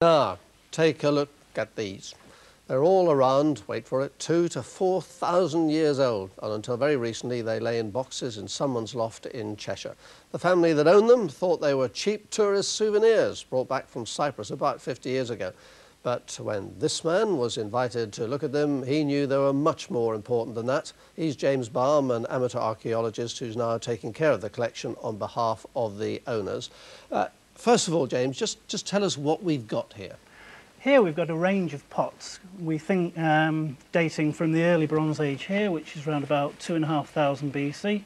Now, take a look at these. They're all around, wait for it, 2,000 to 4,000 years old, and until very recently they lay in boxes in someone's loft in Cheshire. The family that owned them thought they were cheap tourist souvenirs brought back from Cyprus about 50 years ago. But when this man was invited to look at them, he knew they were much more important than that. He's James Balme, an amateur archaeologist who's now taking care of the collection on behalf of the owners. First of all, James, just tell us what we've got here. Here we've got a range of pots, we think dating from the early Bronze Age here, which is around about 2,500 BC,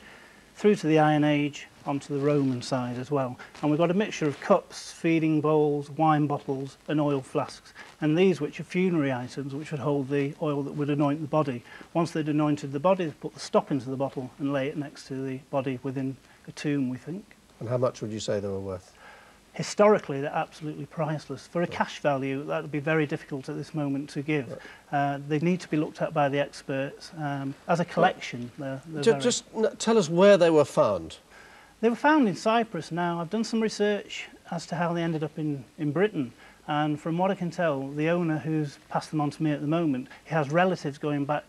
through to the Iron Age, onto the Roman side as well. And we've got a mixture of cups, feeding bowls, wine bottles and oil flasks. And these, which are funerary items, which would hold the oil that would anoint the body. Once they'd anointed the body, they'd put the stop into the bottle and lay it next to the body within a tomb, we think. And how much would you say they were worth? Historically, they're absolutely priceless. For a cash value, that would be very difficult at this moment to give. They need to be looked at by the experts. As a collection, they're just tell us where they were found. They were found in Cyprus. Now, I've done some research as to how they ended up in Britain. And from what I can tell, the owner who's passed them on to me at the moment, he has relatives going back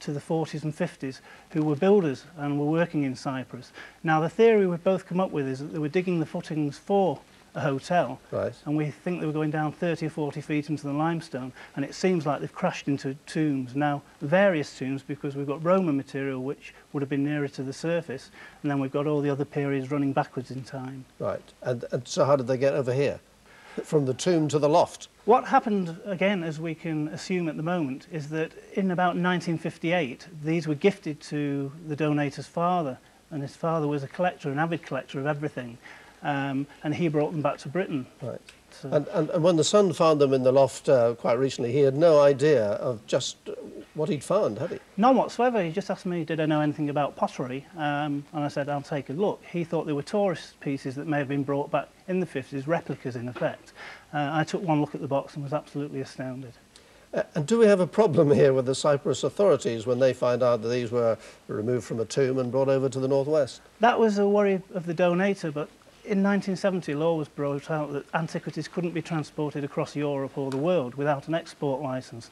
to the 40s and 50s who were builders and were working in Cyprus. Now, the theory we've both come up with is that they were digging the footings for a hotel, right, and we think they were going down 30 or 40 feet into the limestone, and it seems like they've crashed into tombs. Now, various tombs, because we've got Roman material which would have been nearer to the surface, and then we've got all the other periods running backwards in time. Right, and so how did they get over here? From the tomb to the loft? What happened, again, as we can assume at the moment, is that in about 1958, these were gifted to the donator's father, and his father was a collector, an avid collector of everything. And he brought them back to Britain. Right. So, and when the son found them in the loft quite recently, he had no idea of just what he'd found, had he? None whatsoever. He just asked me, did I know anything about pottery? And I said, I'll take a look. He thought they were tourist pieces that may have been brought back in the 50s, replicas in effect. I took one look at the box and was absolutely astounded. And do we have a problem here with the Cyprus authorities when they find out that these were removed from a tomb and brought over to the northwest? That was a worry of the donator, but in 1970, law was brought out that antiquities couldn't be transported across Europe or the world without an export licence.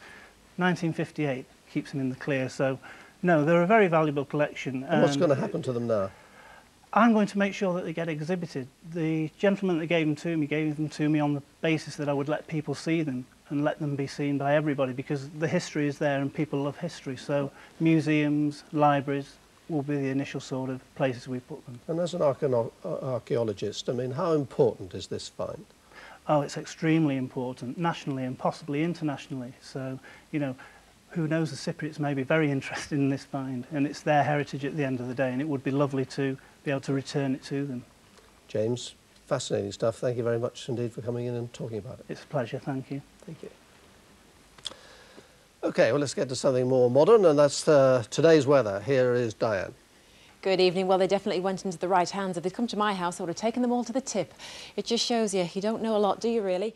1958 keeps them in the clear, so no, they're a very valuable collection. And what's going to happen to them now? I'm going to make sure that they get exhibited. The gentleman that gave them to me on the basis that I would let people see them and let them be seen by everybody, because the history is there and people love history. So museums, libraries will be the initial sort of places we put them. And as an archaeologist, I mean, how important is this find? Oh, it's extremely important, nationally and possibly internationally. So, you know, who knows, the Cypriots may be very interested in this find, and it's their heritage at the end of the day, and it would be lovely to be able to return it to them. James, fascinating stuff. Thank you very much indeed for coming in and talking about it. It's a pleasure, thank you. Thank you. OK, well, let's get to something more modern, and that's today's weather. Here is Diane. Good evening. Well, they definitely went into the right hands. If they'd come to my house, I would have taken them all to the tip. It just shows you don't know a lot, do you really?